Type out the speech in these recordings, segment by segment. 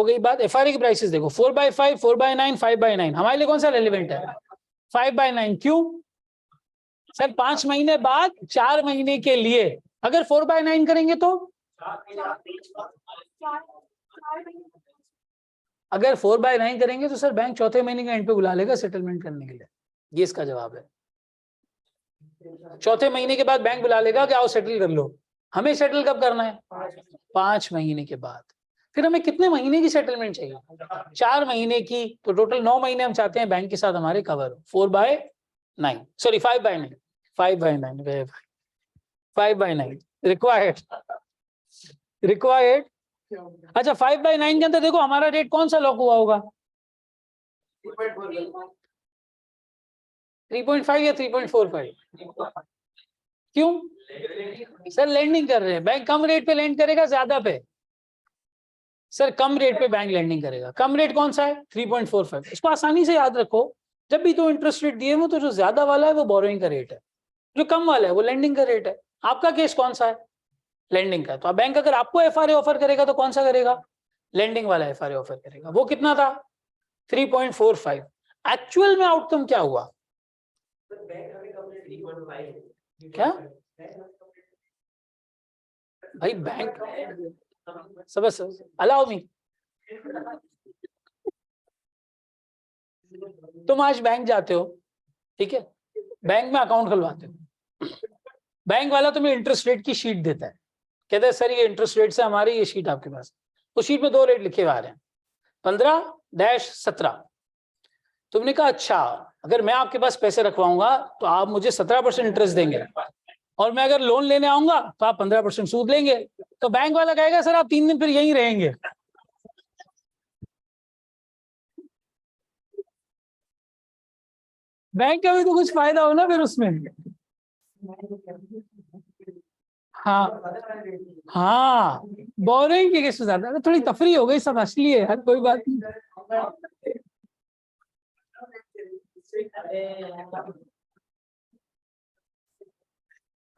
गई बात। एफआरए की प्राइसेस देखो 4/5, 4/9, 5/9, हमारे लिए कौन सा रेलिवेंट है? 5/9। क्यों सर? 5 महीने बाद 4 महीने के लिए। अगर 4/9 करेंगे तो अगर 4/9 करेंगे तो सर बैंक चौथे महीने के एंड पे बुला लेगा सेटलमेंट करने के लिए। ये इसका जवाब है। चौथे महीने के बाद बैंक बुला लेगा कि आओ सेटल कर लो। हमें सेटल कब करना है? 5 महीने के बाद। फिर हमें कितने महीने की सेटलमेंट चाहिए? 4 महीने की। तो टोटल 9 महीने हम चाहते हैं बैंक के साथ हमारे कवर हो। 4/9 सॉरी 5/9 5/9 5/9 रिक्वायर्ड। अच्छा 5/9 के अंदर देखो हमारा रेट कौन सा लॉक हुआ होगा? 3.5 या 3.45? क्यों सर? लेंडिंग कर रहे हैं बैंक। कम रेट पे लेंड करेगा ज्यादा पे? सर कम रेट पे बैंक लेंडिंग करेगा। कम रेट कौन सा है? 3.45। इसको आसानी से याद रखो। जब भी तो इंटरेस्ट रेट दिए हो तो जो ज्यादा वाला है वो बोरोइंग का रेट है, जो कम वाला है वो लेंडिंग का रेट है। आपका केस कौन सा है? लेंडिंग का। तो बैंक अगर आपको एफआरए ऑफर करेगा तो कौन सा करेगा? लेंडिंग वाला एफआरए ऑफर करेगा। वो कितना था? 3.45। एक्चुअल में आउटकम क्या हुआ? क्या भाई बैंक सब अलाउ मी। तुम आज बैंक जाते हो, ठीक है, बैंक में अकाउंट खुलवाते हो। बैंक वाला तुम्हें इंटरेस्ट रेट की शीट देता है, कहता है सर ये इंटरेस्ट रेट से हमारी ये शीट आपके पास। उस शीट में 2 रेट लिखे हुए आ रहे हैं, 15-17। तुमने कहा अच्छा अगर मैं आपके पास पैसे रखवाऊंगा तो आप मुझे 17% इंटरेस्ट देंगे, और मैं अगर लोन लेने आऊंगा तो आप 15% सूद लेंगे। तो बैंक वाला कहेगा सर आप 3 दिन फिर यहीं रहेंगे। बैंक का भी तो कुछ फायदा हो ना फिर उसमें। हाँ हाँ, बोरिंग के केस ज्यादा। थोड़ी तफरी हो गई, सब असली है यार, कोई बात नहीं।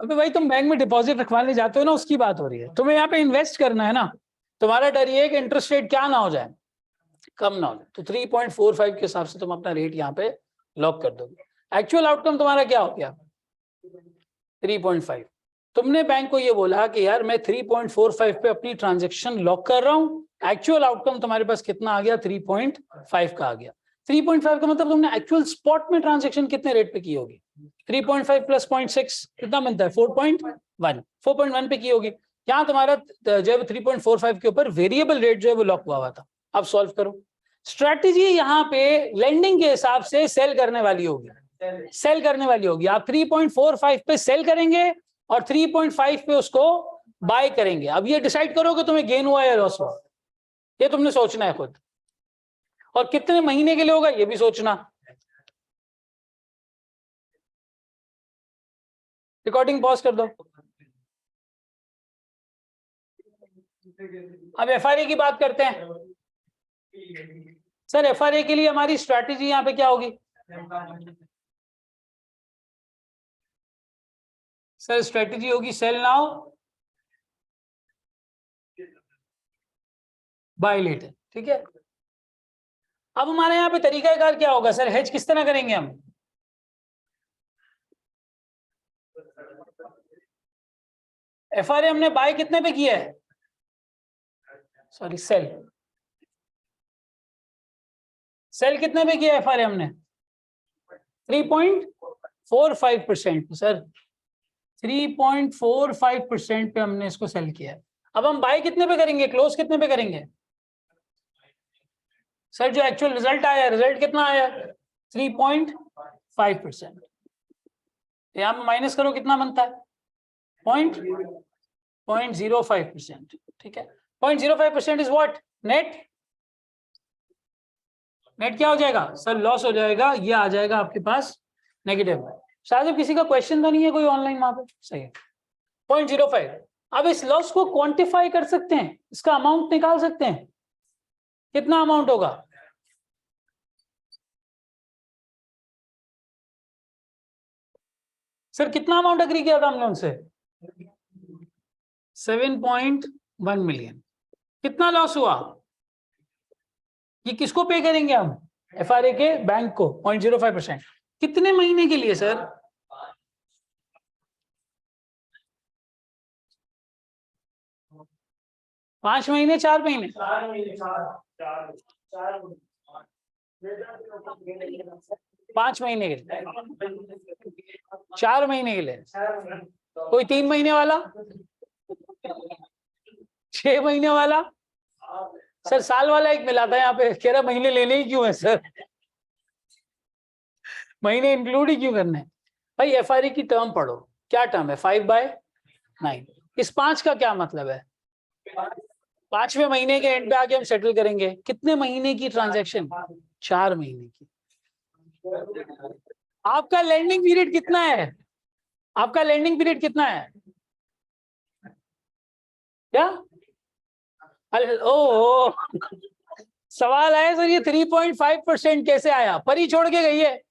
अबे भाई तुम बैंक में डिपॉजिट रखवाने जाते हो ना, उसकी बात हो रही है। तुम्हें यहाँ पे इन्वेस्ट करना है ना। तुम्हारा डर ये है कि इंटरेस्ट रेट क्या ना हो जाए, कम ना हो जाए। तो 3.45 के हिसाब से तुम अपना रेट यहाँ पे लॉक कर दोगे। एक्चुअल आउटकम तुम्हारा क्या हो गया? 3.5। तुमने बैंक को ये बोला कि यार मैं 3.45 पे अपनी ट्रांजेक्शन लॉक कर रहा हूं। एक्चुअल आउटकम तुम्हारे पास कितना आ गया? 3.5 का आ गया। 3.5 का मतलब तुमने एक्चुअल स्पॉट में ट्रांजेक्शन कितने रेट पे की होगी? 3.5 प्लस 0.6 कितना बनता है? 4.1। 4.1 पे की होगी। यहाँ तुम्हारा जो है 3.45 के ऊपर वेरिएबल रेट जो है वो लॉक हुआ था। अब सॉल्व करो। स्ट्रैटेजी यहाँ पे लेंडिंग के हिसाब से सेल करने वाली होगी। सेल करने वाली होगी। आप 3.45 पे सेल करेंगे और 3.5 पे उसको बाय करेंगे। अब ये डिसाइड करो कि तुम्हें गेन हुआ या लॉस हुआ, ये तुमने सोचना है खुद। और कितने महीने के लिए होगा ये भी सोचना। रिकॉर्डिंग पॉज कर दो। अब एफआरए की बात करते हैं। सर एफआरए के लिए हमारी स्ट्रैटेजी यहां पे क्या होगी? सर स्ट्रैटेजी होगी सेल नाउ बाय लेटर। ठीक है। अब हमारे यहाँ पे तरीकाकार क्या होगा? सर हेज किस तरह करेंगे हम? एफआरए हमने बाय कितने पे किया है? Sorry cell. सेल कितने पे किया एफआरए हमने? 3.45%। सर 3.45% पे हमने इसको सेल किया है। अब हम बाय कितने पे करेंगे? क्लोज कितने पे करेंगे? सर जो एक्चुअल रिजल्ट आया, रिजल्ट कितना आया? 3.5%। यहां में माइनस करो कितना बनता है? 0.05%। ठीक है। 0.05% इज व्हाट? नेट। नेट क्या हो जाएगा? सर लॉस हो जाएगा। ये आ जाएगा आपके पास नेगेटिव। शायद किसी का क्वेश्चन तो नहीं है कोई ऑनलाइन वहां पे? सही है। 0.05। अब इस लॉस को क्वांटिफाई कर सकते हैं, इसका अमाउंट निकाल सकते हैं। कितना अमाउंट होगा? सर कितना अमाउंट एग्री किया था हमने उनसे? 7.1 मिलियन। कितना लॉस हुआ? ये किसको पे करेंगे हम? FRA के बैंक को 0.05%। कितने महीने के लिए सर? 5 महीने, 4 महीने? 5 महीने के लिए, 4 महीने के लिए, कोई 3 महीने वाला, 6 महीने वाला? सर साल वाला एक मिला था यहाँ पे, कह रहा महीने लेने ही क्यों है सर, महीने इंक्लूड ही क्यों करने? भाई FRA की टर्म पढ़ो, क्या टर्म है? 5/9। इस 5 का क्या मतलब है? 5वें महीने के एंड पे आके हम सेटल करेंगे। कितने महीने की ट्रांजैक्शन? 4 महीने की। आपका लैंडिंग पीरियड कितना है? आपका लैंडिंग पीरियड कितना है? क्या? ओ सवाल आया सर, ये 3.5% कैसे आया? परी छोड़ के गई है,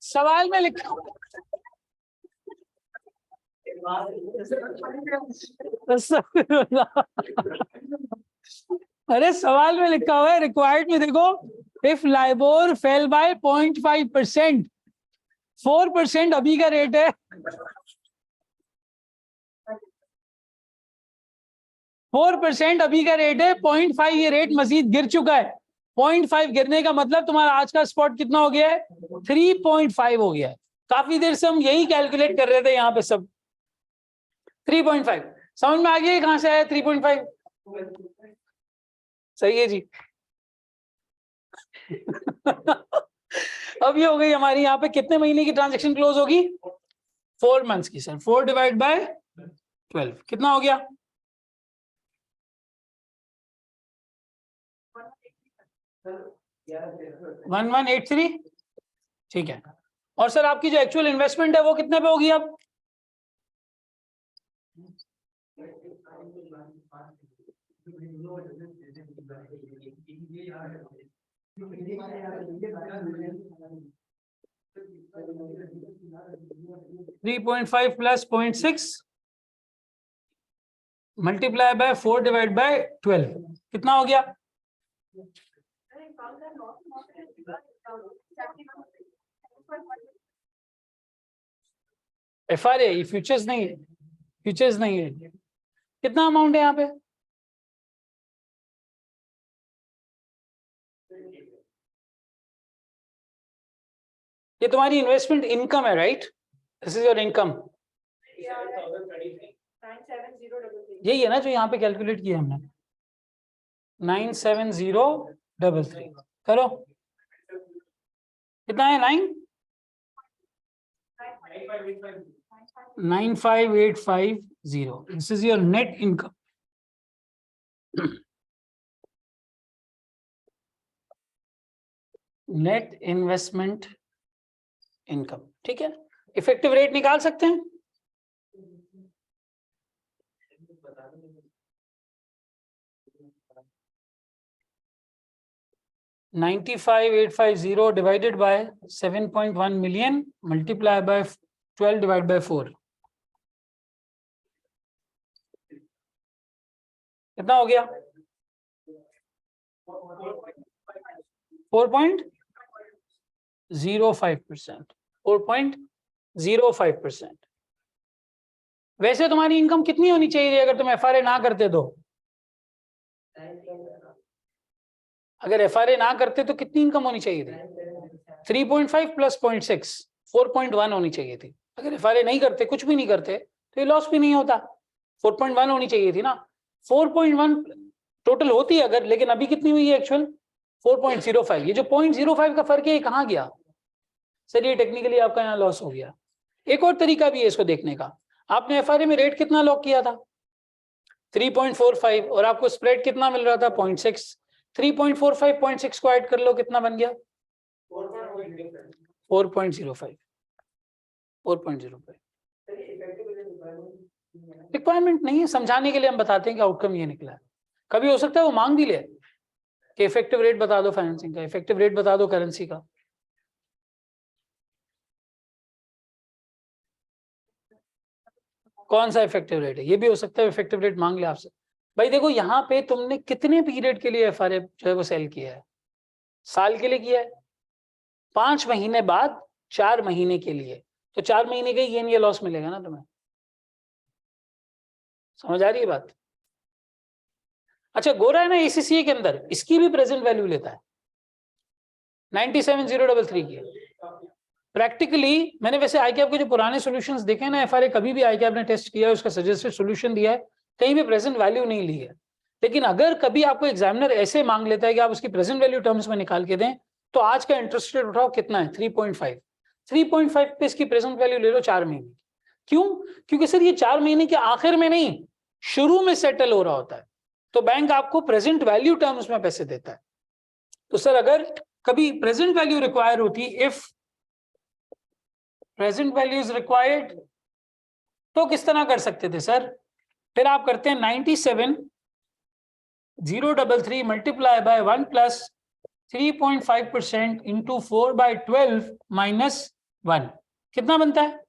सवाल में लिखा। अरे सवाल में लिखा हुआ है, रिक्वायर्ड में देखो, इफ लाइबोर फेल बाय 0.5%, 4% अभी का रेट है, 4% अभी का रेट है, 0.5 ये रेट मजीद गिर चुका है। 0.5 गिरने का मतलब तुम्हारा आज का स्पॉट कितना हो गया है? 3.5 हो गया है। काफी देर से हम यही कैलकुलेट कर रहे थे यहाँ पे सब। 3.5 समझ में आ गया कहां से आया 3.5? सही है जी। अब ये हो गई हमारी, यहाँ पे कितने महीने की ट्रांजैक्शन क्लोज होगी? 4 मंथ्स की सर। 4 डिवाइड बाय 12 कितना हो गया? 1183। ठीक है। और सर आपकी जो एक्चुअल इन्वेस्टमेंट है वो कितने पे होगी अब? $3.5 plus 0.6 multiply by 4 divide by 12 कितना हो गया? FRA, फ्यूचर्स नहीं है, फ्यूचर्स नहीं है। कितना अमाउंट है यहाँ पे? ये तुम्हारी इन्वेस्टमेंट इनकम है, right? This is your income. यही है ना जो यहाँ पे कैलकुलेट किया हमने, 97033। करो, कितना है? 95850। This is your net income. Net investment income, ठीक है। इफेक्टिव रेट निकाल सकते हैं? $95,850 divided by 7.1 million multiply by 12 divided by 4 कितना हो गया? 4.05%। 4.05%। वैसे तुम्हारी इनकम कितनी होनी चाहिए अगर तुम FRA ना करते तो? अगर FRA ना करते तो कितनी इनकम होनी चाहिए थी? 3.5 प्लस 0.6, 4.1 होनी चाहिए थी। अगर FRA नहीं करते, कुछ भी नहीं करते, तो ये लॉस भी नहीं होता। 4.1 होनी चाहिए थी ना। 4.1 टोटल होती अगर, लेकिन अभी कितनी हुई है एक्चुअल? 4.05। ये जो 0.05 का फर्क है ये कहाँ गया? सर ये टेक्निकली आपका यहाँ लॉस हो गया। एक और तरीका भी है इसको देखने का। आपने FRA में रेट कितना लॉक किया था? 3.45 और आपको स्प्रेड कितना मिल रहा था? 0.6। 3.45 0.6 को ऐड कर लो, कितना बन गया? 4.05। 4.05 रिक्वायरमेंट नहीं है, समझाने के लिए हम बताते हैं कि आउटकम ये निकला है। कभी हो सकता है वो मांग भी ले कि इफेक्टिव रेट बता दो फाइनेंसिंग का, इफेक्टिव रेट बता दो करेंसी का। कौन सा इफेक्टिव रेट है? ये भी हो सकता है इफेक्टिव रेट मांग ले आपसे, भाई देखो यहाँ पे तुमने कितने पीरियड के लिए एफआरए जो है वो सेल किया है? साल के लिए किया है, 5 महीने बाद 4 महीने के लिए, तो 4 महीने का गेन या लॉस मिलेगा ना तुम्हें। समझ आ रही है बात? अच्छा गोरा है ना एसीसीए के अंदर, इसकी भी प्रेजेंट वैल्यू लेता है 97,033 की। प्रैक्टिकली मैंने वैसे आईकैप के जो पुराने सॉल्यूशंस देखे ना एफआरए, कभी भी आईकैप ने टेस्ट किया है, उसका सजेस्टेड सॉल्यूशन दिया है, कहीं भी प्रेजेंट वैल्यू नहीं ली है। लेकिन अगर कभी आपको एग्जामिनर ऐसे मांग लेता है कि आप उसकी प्रेजेंट वैल्यू टर्म्स में निकाल के दें, तो आज का इंटरेस्ट रेट उठाओ कितना है, 3.5। 3.5 पे इसकी प्रेजेंट वैल्यू ले लो 4 महीने। क्यों? क्योंकि सर ये 4 महीने के आखिर में नहीं, शुरू में सेटल हो रहा होता है, तो बैंक आपको प्रेजेंट वैल्यू टर्म्स में पैसे देता है। तो सर अगर कभी प्रेजेंट वैल्यू रिक्वायर होती, if present value is required, तो किस तरह कर सकते थे सर? फिर आप करते हैं 97,033 multiply by 1 plus 3.5% into 4/12 minus 1, कितना बनता है?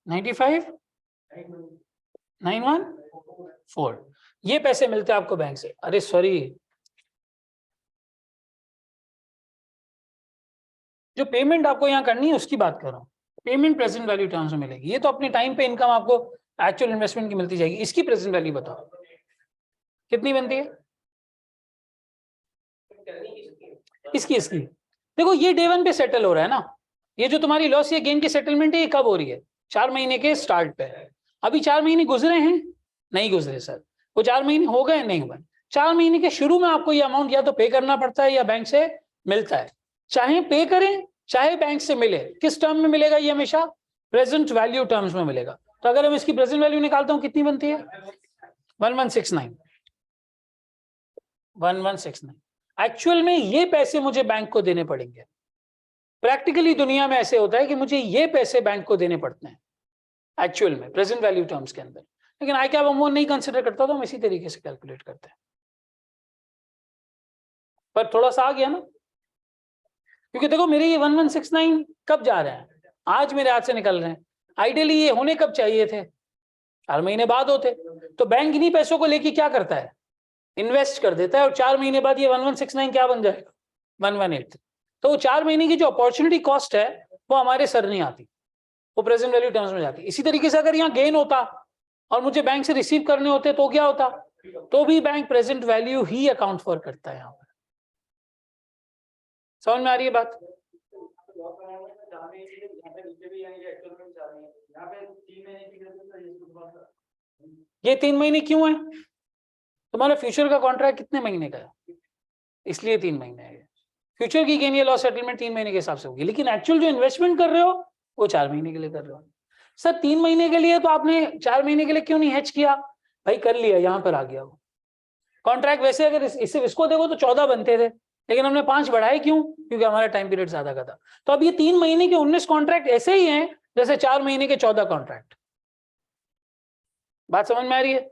$95,914 ये पैसे मिलते हैं आपको बैंक से। अरे सॉरी, जो पेमेंट आपको यहाँ करनी है उसकी बात कर रहा हूँ, पेमेंट प्रेजेंट वैल्यू टर्म्स में मिलेगी। ये तो अपने टाइम पे इनकम आपको एक्चुअल इन्वेस्टमेंट की मिलती जाएगी। इसकी प्रेजेंट वैल्यू बताओ कितनी बनती है? इसकी देखो ये डे 1 पे सेटल हो रहा है ना, ये जो तुम्हारी लॉस या गेन की सेटलमेंट है ये कब हो रही है? 4 महीने के स्टार्ट पे। अभी 4 महीने गुजरे हैं? नहीं गुजरे सर। वो 4 महीने हो गए? नहीं हुए। 4 महीने के शुरू में आपको ये अमाउंट या तो पे करना पड़ता है या बैंक से मिलता है। चाहे पे करें चाहे बैंक से मिले, किस टर्म में मिलेगा? ये हमेशा प्रेजेंट वैल्यू टर्म्स में मिलेगा। तो अगर हम इसकी प्रेजेंट वैल्यू निकालता हूं कितनी बनती है? 1169। एक्चुअल में ये पैसे मुझे बैंक को देने पड़ेंगे। प्रैक्टिकली दुनिया में ऐसे होता है कि मुझे ये पैसे बैंक को देने पड़ते हैं एक्चुअल में प्रेजेंट वैल्यू टर्म्स के अंदर। लेकिन आई कैप हम वो नहीं कंसिडर करता, तो हम इसी तरीके से कैलकुलेट करते हैं। पर थोड़ा सा आ गया ना, क्योंकि देखो मेरे ये 1169 कब जा रहे हैं? आज मेरे हाथ से निकल रहे हैं। आइडियली ये होने कब चाहिए थे? 4 महीने बाद होते। तो बैंक इन्हीं पैसों को लेके क्या करता है? इन्वेस्ट कर देता है, और 4 महीने बाद ये 1169 क्या बन जाएगा? 1183। तो वो 4 महीने की जो अपॉर्चुनिटी कॉस्ट है वो हमारे सर नहीं आती, वो प्रेजेंट वैल्यू टर्म्स में जाती। इसी तरीके से अगर यहाँ गेन होता और मुझे बैंक से रिसीव करने होते तो क्या होता? तो भी bank present value he account for करता है। यहाँ पर समझ में आ रही है बात? ये 3 महीने क्यों है? तुम्हारा फ्यूचर का कॉन्ट्रैक्ट कितने महीने का है, इसलिए 3 महीने है। फ्यूचर की गेन या लॉस सेटलमेंट 3 महीने के हिसाब से होगी, लेकिन एक्चुअल जो इन्वेस्टमेंट कर रहे हो वो 4 महीने के लिए कर रहे हो। सर 3 महीने के लिए तो आपने 4 महीने के लिए क्यों नहीं हेज किया? भाई कर लिया, यहाँ पर आ गया वो कॉन्ट्रैक्ट। वैसे अगर इसको देखो तो 14 बनते थे, लेकिन हमने 5 बढ़ाए। क्यों? क्योंकि हमारा टाइम पीरियड ज्यादा का था। तो अब ये 3 महीने के 19 कॉन्ट्रैक्ट ऐसे ही हैं जैसे 4 महीने के 14 कॉन्ट्रैक्ट। बात समझ में आ रही है?